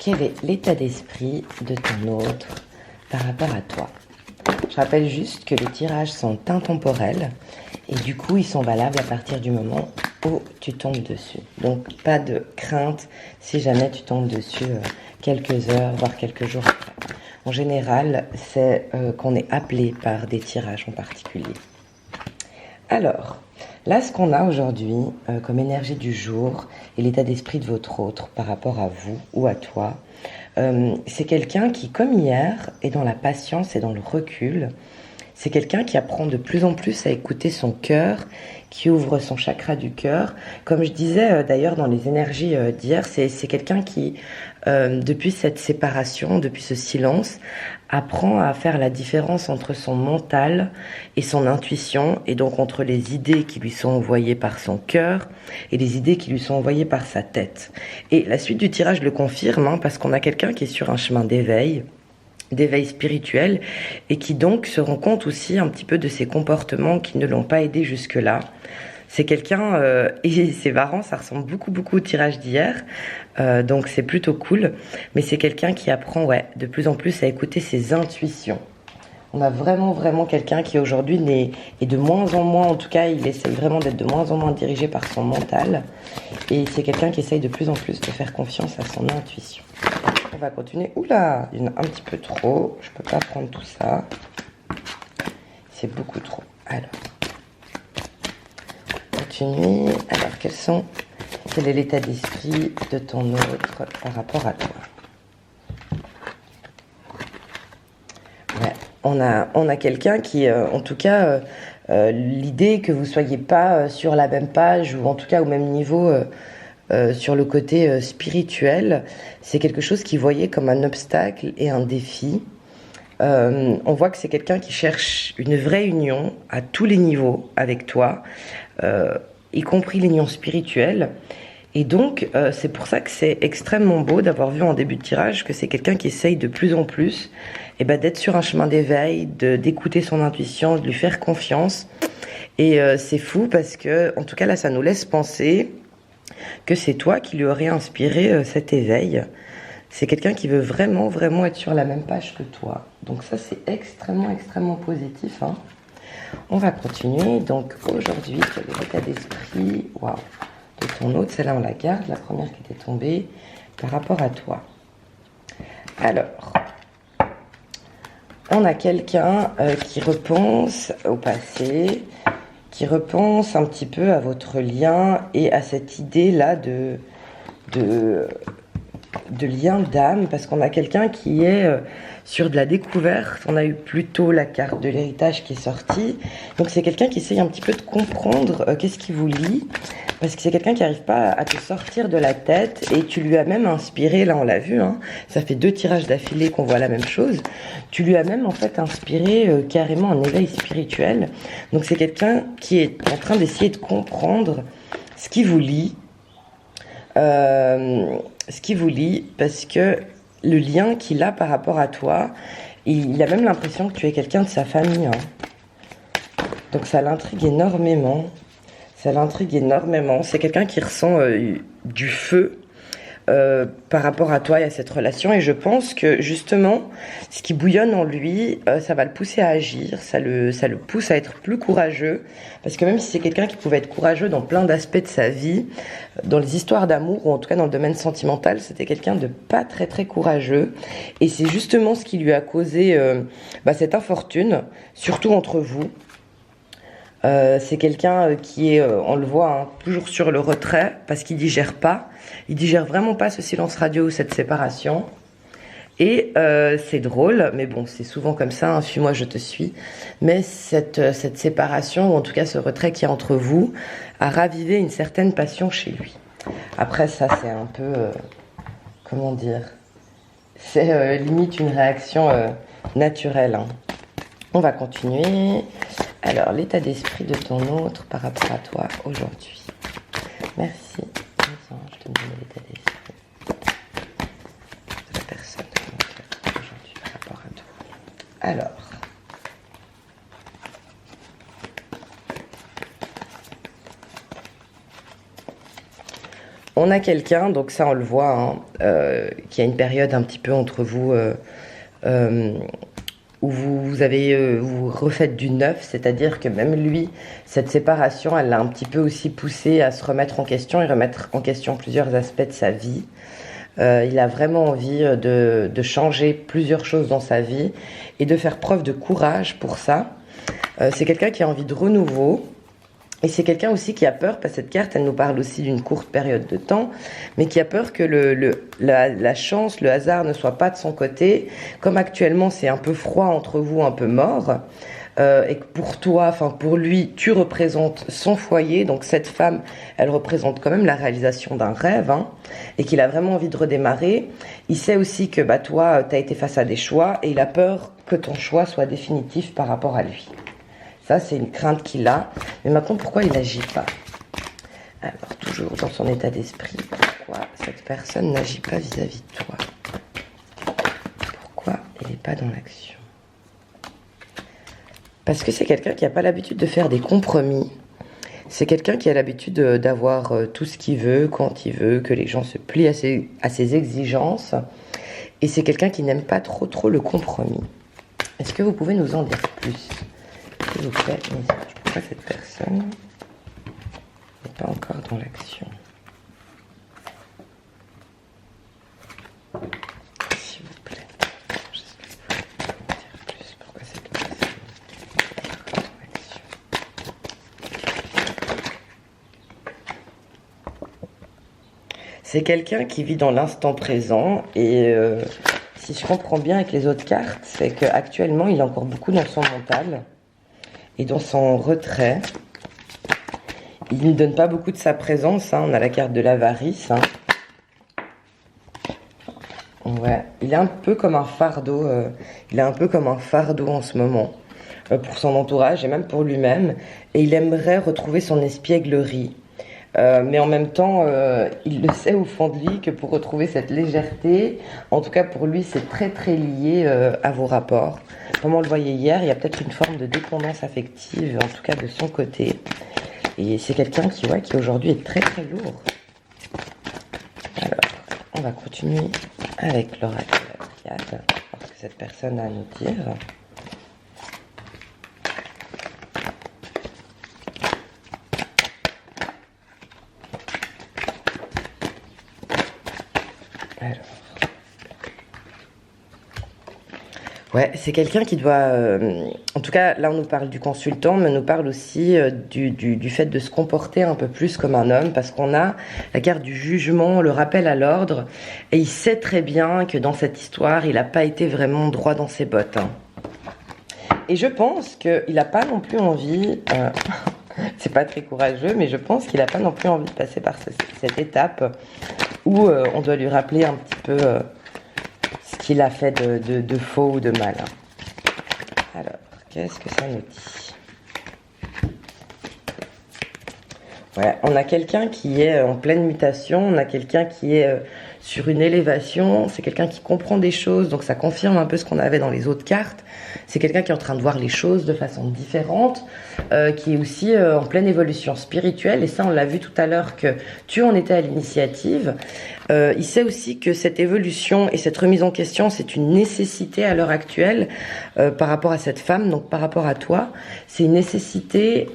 quel est l'état d'esprit de ton autre par rapport à toi? Je rappelle juste que les tirages sont intemporels et du coup, ils sont valables à partir du moment où tu tombes dessus. Donc, pas de crainte si jamais tu tombes dessus quelques heures, voire quelques jours après. En général, c'est qu'on est appelé par des tirages en particulier. Alors, là, ce qu'on a aujourd'hui comme énergie du jour et l'état d'esprit de votre autre par rapport à vous ou à toi, c'est quelqu'un qui, comme hier, est dans la patience et dans le recul. C'est quelqu'un qui apprend de plus en plus à écouter son cœur, qui ouvre son chakra du cœur. Comme je disais d'ailleurs dans les énergies d'hier, c'est quelqu'un qui, depuis cette séparation, depuis ce silence, apprend à faire la différence entre son mental et son intuition, et donc entre les idées qui lui sont envoyées par son cœur et les idées qui lui sont envoyées par sa tête. Et la suite du tirage le confirme, parce qu'on a quelqu'un qui est sur un chemin d'éveil spirituel et qui donc se rend compte aussi un petit peu de ses comportements qui ne l'ont pas aidé jusque-là. C'est quelqu'un, et c'est marrant, ça ressemble beaucoup au tirage d'hier, donc c'est plutôt cool, mais c'est quelqu'un qui apprend de plus en plus à écouter ses intuitions. On a vraiment quelqu'un qui aujourd'hui est de moins en moins, en tout cas il essaye vraiment d'être de moins en moins dirigé par son mental, et c'est quelqu'un qui essaye de plus en plus de faire confiance à son intuition. On va continuer. Oula, il y en a un petit peu trop. Je peux pas prendre tout ça. C'est beaucoup trop. Alors, continuer. Alors, quel est l'état d'esprit de ton autre par rapport à toi? Ouais, on a quelqu'un qui, en tout cas, l'idée que vous soyez pas sur la même page ou en tout cas au même niveau. Sur le côté spirituel, c'est quelque chose qu'il voyait comme un obstacle et un défi. On voit que c'est quelqu'un qui cherche une vraie union à tous les niveaux avec toi, y compris l'union spirituelle. Et donc, c'est pour ça que c'est extrêmement beau d'avoir vu en début de tirage que c'est quelqu'un qui essaye de plus en plus d'être sur un chemin d'éveil, d'écouter son intuition, de lui faire confiance. Et c'est fou parce que, en tout cas là, ça nous laisse penser que c'est toi qui lui aurais inspiré cet éveil. C'est quelqu'un qui veut vraiment être sur la même page que toi. Donc ça, c'est extrêmement positif. On va continuer. Donc aujourd'hui, quel est l'état d'esprit de ton autre? Celle-là, on la garde, la première qui était tombée, par rapport à toi. Alors, on a quelqu'un qui repense au passé, qui repense un petit peu à votre lien et à cette idée-là de lien d'âme, parce qu'on a quelqu'un qui est sur de la découverte. On a eu plutôt la carte de l'héritage qui est sortie. Donc c'est quelqu'un qui essaye un petit peu de comprendre qu'est-ce qui vous lie, parce que c'est quelqu'un qui n'arrive pas à te sortir de la tête, et tu lui as même inspiré, là on l'a vu, ça fait 2 tirages d'affilée qu'on voit la même chose, tu lui as même en fait inspiré carrément un éveil spirituel. Donc c'est quelqu'un qui est en train d'essayer de comprendre ce qui vous lie, parce que le lien qu'il a par rapport à toi, il a même l'impression que tu es quelqu'un de sa famille. Donc ça l'intrigue énormément. C'est quelqu'un qui ressent du feu par rapport à toi et à cette relation. Et je pense que justement, ce qui bouillonne en lui, ça va le pousser à agir, ça le pousse à être plus courageux. Parce que même si c'est quelqu'un qui pouvait être courageux dans plein d'aspects de sa vie, dans les histoires d'amour, ou en tout cas dans le domaine sentimental, c'était quelqu'un de pas très courageux. Et c'est justement ce qui lui a causé cette infortune, surtout entre vous. C'est quelqu'un qui est, on le voit, toujours sur le retrait, parce qu'il digère vraiment pas ce silence radio ou cette séparation. Et c'est drôle, mais bon, c'est souvent comme ça, suis-moi, je te suis. Mais cette séparation, ou en tout cas ce retrait qui est entre vous, a ravivé une certaine passion chez lui. Après ça, c'est un peu, comment dire, c'est limite une réaction naturelle. On va continuer. Alors, l'état d'esprit de ton autre par rapport à toi aujourd'hui. Merci. Attends, je te donne l'état d'esprit de la personne aujourd'hui par rapport à toi. Alors. On a quelqu'un, donc ça on le voit, hein, qui a une période un petit peu entre vous où vous refaites du neuf, c'est-à-dire que même lui, cette séparation, elle l'a un petit peu aussi poussé à se remettre en question et remettre en question plusieurs aspects de sa vie. Il a vraiment envie de changer plusieurs choses dans sa vie et de faire preuve de courage pour ça. C'est quelqu'un qui a envie de renouveau. Et c'est quelqu'un aussi qui a peur, parce que cette carte, elle nous parle aussi d'une courte période de temps, mais qui a peur que la chance, le hasard ne soit pas de son côté. Comme actuellement, c'est un peu froid entre vous, un peu mort, et que pour toi, enfin pour lui, tu représentes son foyer. Donc cette femme, elle représente quand même la réalisation d'un rêve, hein, et qu'il a vraiment envie de redémarrer. Il sait aussi que toi, tu as été face à des choix, et il a peur que ton choix soit définitif par rapport à lui. Ça, c'est une crainte qu'il a. Mais maintenant, pourquoi il n'agit pas? Alors, toujours dans son état d'esprit, pourquoi cette personne n'agit pas vis-à-vis de toi? Pourquoi il n'est pas dans l'action? Parce que c'est quelqu'un qui n'a pas l'habitude de faire des compromis. C'est quelqu'un qui a l'habitude d'avoir tout ce qu'il veut, quand il veut, que les gens se plient à ses exigences. Et c'est quelqu'un qui n'aime pas trop le compromis. Est-ce que vous pouvez nous en dire plus? S'il vous plaît, pourquoi cette personne n'est pas encore dans l'action? S'il vous plaît, est-ce que vous pouvez me dire plus pourquoi cette personne n'est pas encore dans l'action? C'est quelqu'un qui vit dans l'instant présent et si je comprends bien avec les autres cartes, c'est qu'actuellement il est encore beaucoup dans son mental. Et dans son retrait, il ne donne pas beaucoup de sa présence. Hein. On a la carte de l'avarice. Hein. Ouais, il est un peu comme un fardeau. Il est un peu comme un fardeau en ce moment pour son entourage et même pour lui-même. Et il aimerait retrouver son espièglerie. Mais en même temps, il le sait au fond de lui que pour retrouver cette légèreté, en tout cas pour lui, c'est très lié à vos rapports. Comme on le voyait hier, il y a peut-être une forme de dépendance affective, en tout cas de son côté. Et c'est quelqu'un qui aujourd'hui est très lourd. Alors, on va continuer avec l'oracle de la Pléiade, parce que cette personne a à nous dire. Alors. Ouais, c'est quelqu'un qui doit... en tout cas, là, on nous parle du consultant, mais on nous parle aussi du fait de se comporter un peu plus comme un homme, parce qu'on a la carte du jugement, le rappel à l'ordre, et il sait très bien que dans cette histoire, il n'a pas été vraiment droit dans ses bottes. Hein. Et je pense qu'il n'a pas non plus envie... c'est pas très courageux, mais je pense qu'il n'a pas non plus envie de passer par cette étape où on doit lui rappeler un petit peu... ce qu'il a fait de faux ou de mal. Alors, qu'est-ce que ça nous dit? Ouais, on a quelqu'un qui est en pleine mutation, on a quelqu'un qui est sur une élévation, c'est quelqu'un qui comprend des choses, donc ça confirme un peu ce qu'on avait dans les autres cartes. C'est quelqu'un qui est en train de voir les choses de façon différente, qui est aussi en pleine évolution spirituelle, et ça on l'a vu tout à l'heure que tu en étais à l'initiative. Il sait aussi que cette évolution et cette remise en question, c'est une nécessité à l'heure actuelle par rapport à cette femme, donc par rapport à toi. C'est une nécessité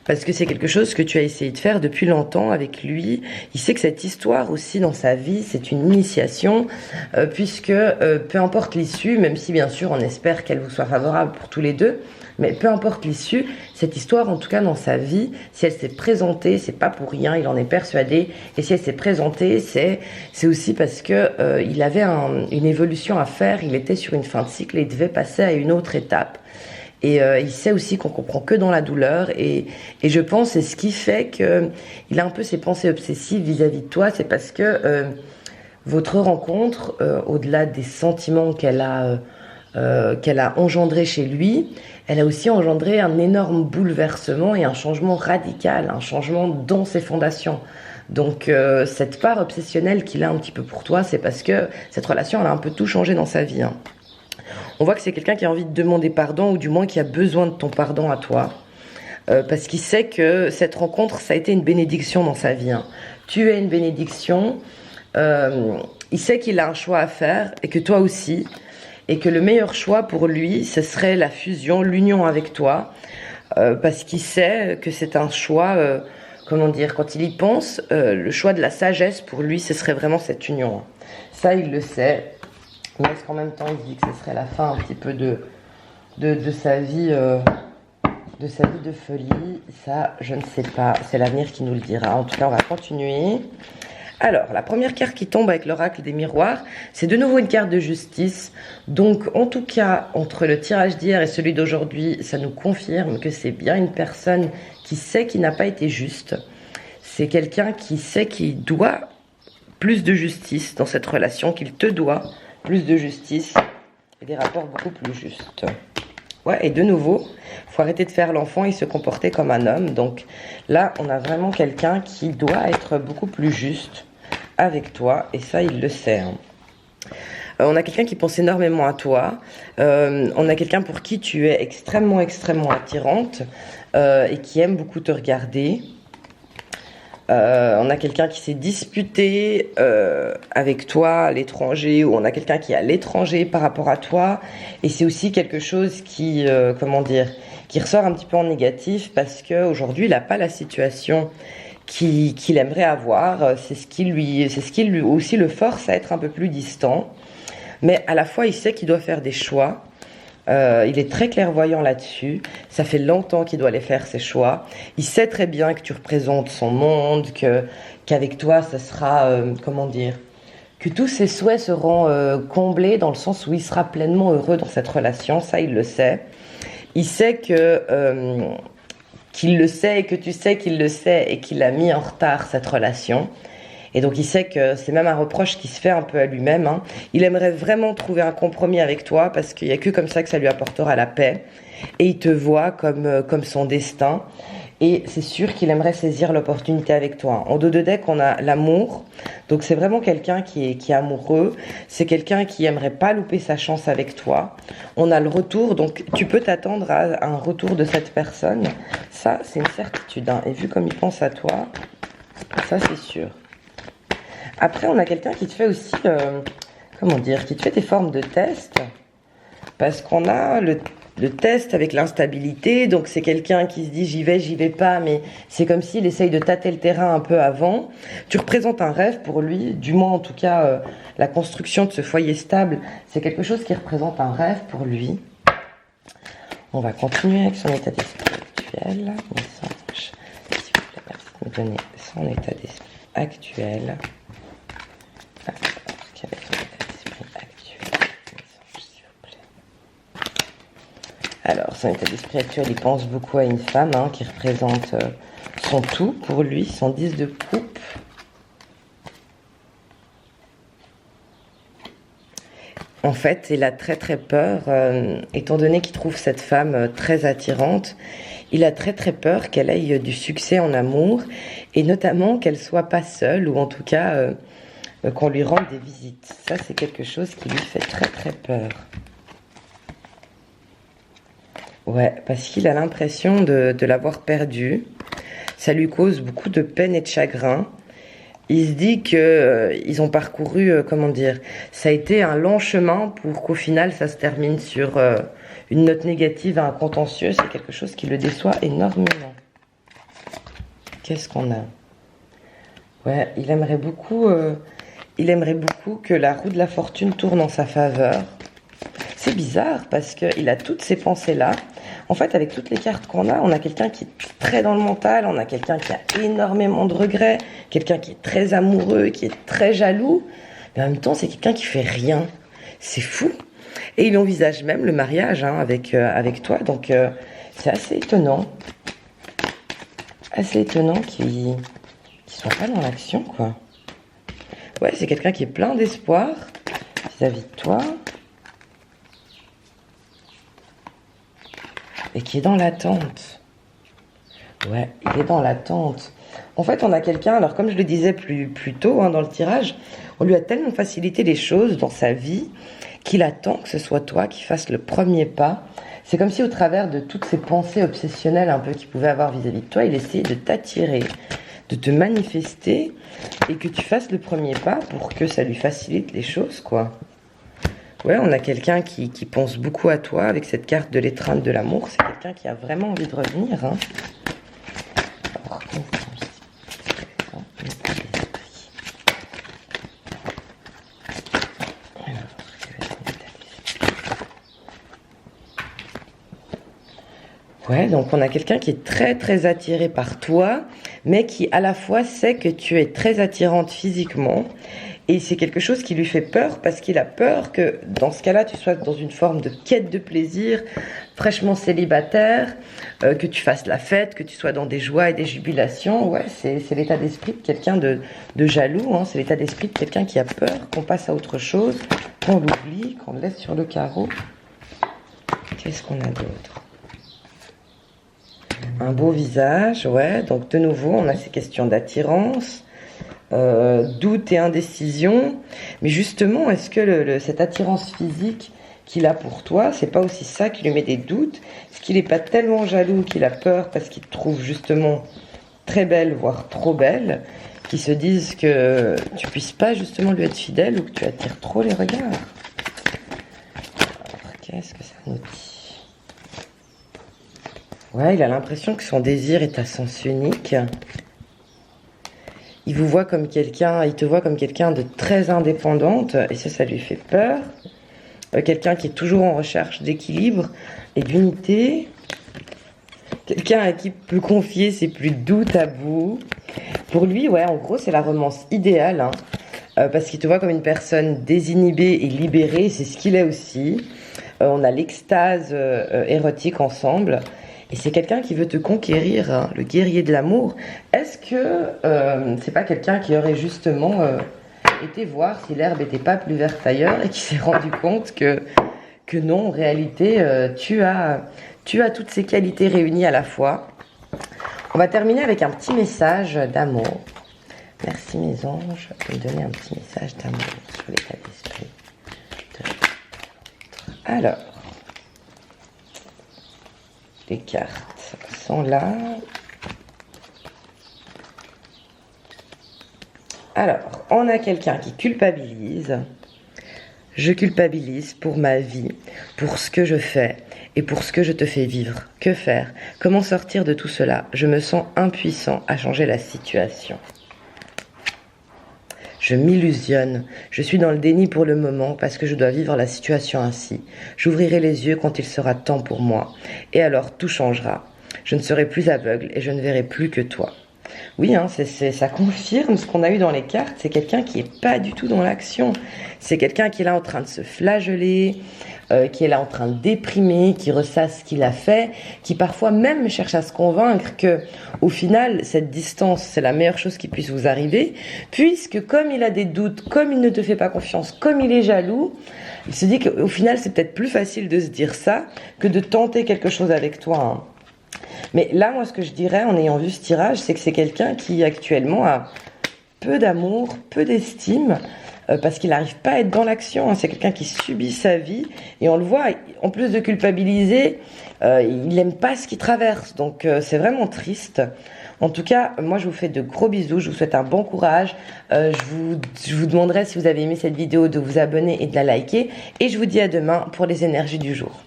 parce que c'est quelque chose que tu as essayé de faire depuis longtemps avec lui. Il sait que cette histoire aussi dans sa vie, c'est une initiation, puisque peu importe l'issue, même si bien sûr on espère qu'elle vous soit favorable pour tous les deux, mais peu importe l'issue, cette histoire, en tout cas dans sa vie, si elle s'est présentée, c'est pas pour rien, il en est persuadé. Et si elle s'est présentée, c'est aussi parce que il avait une évolution à faire, il était sur une fin de cycle et il devait passer à une autre étape. Et il sait aussi qu'on comprend que dans la douleur. Et je pense, c'est ce qui fait qu'il a un peu ces pensées obsessives vis-à-vis de toi, c'est parce que votre rencontre, au-delà des sentiments qu'elle a engendré chez lui, elle a aussi engendré un énorme bouleversement et un changement radical, un changement dans ses fondations. Donc cette part obsessionnelle qu'il a un petit peu pour toi, c'est parce que cette relation, elle a un peu tout changé dans sa vie. Hein. On voit que c'est quelqu'un qui a envie de demander pardon, ou du moins qui a besoin de ton pardon à toi. parce qu'il sait que cette rencontre, ça a été une bénédiction dans sa vie. Hein. Tu es une bénédiction. Il sait qu'il a un choix à faire et que toi aussi. Et que le meilleur choix pour lui, ce serait la fusion, l'union avec toi. Parce qu'il sait que c'est un choix, comment dire, quand il y pense, le choix de la sagesse pour lui, ce serait vraiment cette union. Ça, il le sait. Mais est-ce qu'en même temps, il dit que ce serait la fin un petit peu de sa vie, de folie? Ça, je ne sais pas. C'est l'avenir qui nous le dira. En tout cas, on va continuer. Alors, la première carte qui tombe avec l'oracle des miroirs, c'est de nouveau une carte de justice. Donc, en tout cas, entre le tirage d'hier et celui d'aujourd'hui, ça nous confirme que c'est bien une personne qui sait qu'il n'a pas été juste. C'est quelqu'un qui sait qu'il doit plus de justice dans cette relation, qu'il te doit plus de justice et des rapports beaucoup plus justes. Ouais, et de nouveau, il faut arrêter de faire l'enfant et se comporter comme un homme. Donc là, on a vraiment quelqu'un qui doit être beaucoup plus juste avec toi, et ça, il le sait. Hein. On a quelqu'un qui pense énormément à toi. On a quelqu'un pour qui tu es extrêmement, extrêmement attirante et qui aime beaucoup te regarder. On a quelqu'un qui s'est disputé avec toi à l'étranger, ou on a quelqu'un qui est à l'étranger par rapport à toi. Et c'est aussi quelque chose qui, comment dire, qui ressort un petit peu en négatif parce qu'aujourd'hui, il n'a pas la situation qu'il aimerait avoir. C'est ce qui lui aussi le force à être un peu plus distant. Mais à la fois, il sait qu'il doit faire des choix. Il est très clairvoyant là-dessus. Ça fait longtemps qu'il doit aller faire ses choix. Il sait très bien que tu représentes son monde, qu'avec toi, ça sera, comment dire, que tous ses souhaits seront comblés dans le sens où il sera pleinement heureux dans cette relation. Ça, il le sait. Il sait qu'il le sait et que tu sais qu'il le sait et qu'il a mis en retard cette relation. Et donc il sait que c'est même un reproche qui se fait un peu à lui-même. Hein. Il aimerait vraiment trouver un compromis avec toi parce qu'il n'y a que comme ça que ça lui apportera la paix. Et il te voit comme son destin. Et c'est sûr qu'il aimerait saisir l'opportunité avec toi. En dos de deck, on a l'amour. Donc c'est vraiment quelqu'un qui est amoureux. C'est quelqu'un qui aimerait pas louper sa chance avec toi. On a le retour. Donc tu peux t'attendre à un retour de cette personne. Ça, c'est une certitude. Hein. Et vu comme il pense à toi, ça c'est sûr. Après, on a quelqu'un qui te fait aussi, comment dire, qui te fait des formes de tests. Parce qu'on a le test avec l'instabilité. Donc, c'est quelqu'un qui se dit j'y vais pas. Mais c'est comme s'il essaye de tâter le terrain un peu avant. Tu représentes un rêve pour lui. Du moins, en tout cas, la construction de ce foyer stable, c'est quelque chose qui représente un rêve pour lui. On va continuer avec son état d'esprit actuel. Message, s'il vous plaît, merci de me donner son état d'esprit actuel. Alors, son état d'esprit actuel, il pense beaucoup à une femme hein, qui représente son tout pour lui, son 10 de coupe. En fait, il a très très peur, étant donné qu'il trouve cette femme très attirante, il a très très peur qu'elle ait du succès en amour, et notamment qu'elle soit pas seule, ou en tout cas qu'on lui rende des visites. Ça, c'est quelque chose qui lui fait très très peur. Ouais, parce qu'il a l'impression de l'avoir perdue. Ça lui cause beaucoup de peine et de chagrin. Il se dit qu'ils ont parcouru, comment dire, ça a été un long chemin pour qu'au final ça se termine sur une note négative, un contentieux. C'est quelque chose qui le déçoit énormément. Qu'est-ce qu'on a? Ouais, il aimerait beaucoup que la roue de la fortune tourne en sa faveur. C'est bizarre parce qu'il a toutes ces pensées-là. En fait, avec toutes les cartes qu'on a, on a quelqu'un qui est très dans le mental, on a quelqu'un qui a énormément de regrets, quelqu'un qui est très amoureux, qui est très jaloux. Mais en même temps, c'est quelqu'un qui fait rien. C'est fou. Et il envisage même le mariage hein, avec toi. Donc, c'est assez étonnant. Assez étonnant qu'il soit pas dans l'action, quoi. Ouais, c'est quelqu'un qui est plein d'espoir vis-à-vis de toi. Et qui est dans l'attente. Ouais, il est dans l'attente. En fait, on a quelqu'un, alors comme je le disais plus tôt dans le tirage, on lui a tellement facilité les choses dans sa vie qu'il attend que ce soit toi qui fasses le premier pas. C'est comme si au travers de toutes ces pensées obsessionnelles un peu qu'il pouvait avoir vis-à-vis de toi, il essayait de t'attirer, de te manifester et que tu fasses le premier pas pour que ça lui facilite les choses, quoi. Ouais, on a quelqu'un qui pense beaucoup à toi avec cette carte de l'étreinte de l'amour. C'est quelqu'un qui a vraiment envie de revenir. Alors, ouais, donc on a quelqu'un qui est très très attiré par toi, mais qui à la fois sait que tu es très attirante physiquement. Et c'est quelque chose qui lui fait peur parce qu'il a peur que dans ce cas-là, tu sois dans une forme de quête de plaisir, fraîchement célibataire, que tu fasses la fête, que tu sois dans des joies et des jubilations. Ouais, c'est l'état d'esprit de quelqu'un de jaloux, hein. C'est l'état d'esprit de quelqu'un qui a peur qu'on passe à autre chose, qu'on l'oublie, qu'on le laisse sur le carreau. Qu'est-ce qu'on a d'autre ? Un beau visage, ouais. Donc de nouveau, on a ces questions d'attirance, doute et indécision. Mais justement, est-ce que cette attirance physique qu'il a pour toi, c'est pas aussi ça qui lui met des doutes? Est-ce qu'il n'est pas tellement jaloux qu'il a peur parce qu'il te trouve justement très belle, voire trop belle, qu'il se dise que tu puisses pas justement lui être fidèle ou que tu attires trop les regards? Alors, qu'est-ce que ça nous dit? Ouais, il a l'impression que son désir est à sens unique. Il vous voit comme quelqu'un, il te voit comme quelqu'un de très indépendante, et ça lui fait peur. Quelqu'un qui est toujours en recherche d'équilibre et d'unité. Quelqu'un à qui il peut confier ses plus doux tabous. Pour lui, ouais, en gros, c'est la romance idéale, hein, parce qu'il te voit comme une personne désinhibée et libérée, c'est ce qu'il est aussi. On a l'extase érotique ensemble. Et c'est quelqu'un qui veut te conquérir, hein, le guerrier de l'amour. Est-ce que c'est pas quelqu'un qui aurait justement été voir si l'herbe n'était pas plus verte ailleurs et qui s'est rendu compte que non, en réalité, tu as toutes ces qualités réunies à la fois. On va terminer avec un petit message d'amour. Merci mes anges de me donner un petit message d'amour sur l'état d'esprit. Alors, les cartes sont là. Alors, on a quelqu'un qui culpabilise. Je culpabilise pour ma vie, pour ce que je fais et pour ce que je te fais vivre. Que faire? Comment sortir de tout cela? Je me sens impuissant à changer la situation. Je m'illusionne. Je suis dans le déni pour le moment parce que je dois vivre la situation ainsi. J'ouvrirai les yeux quand il sera temps pour moi. Et alors tout changera. Je ne serai plus aveugle et je ne verrai plus que toi. Oui, hein, ça confirme ce qu'on a eu dans les cartes. C'est quelqu'un qui n'est pas du tout dans l'action. C'est quelqu'un qui est là en train de se flageller, qui est là en train de déprimer, qui ressasse ce qu'il a fait, qui parfois même cherche à se convaincre que, au final, cette distance, c'est la meilleure chose qui puisse vous arriver, puisque comme il a des doutes, comme il ne te fait pas confiance, comme il est jaloux, il se dit qu'au final, c'est peut-être plus facile de se dire ça que de tenter quelque chose avec toi, hein. Mais là, moi, ce que je dirais en ayant vu ce tirage, c'est que c'est quelqu'un qui actuellement a peu d'amour, peu d'estime, parce qu'il n'arrive pas à être dans l'action, hein. C'est quelqu'un qui subit sa vie, et on le voit, en plus de culpabiliser, il n'aime pas ce qu'il traverse, donc c'est vraiment triste. En tout cas, moi je vous fais de gros bisous, je vous souhaite un bon courage, je vous demanderai si vous avez aimé cette vidéo de vous abonner et de la liker, et je vous dis à demain pour les énergies du jour.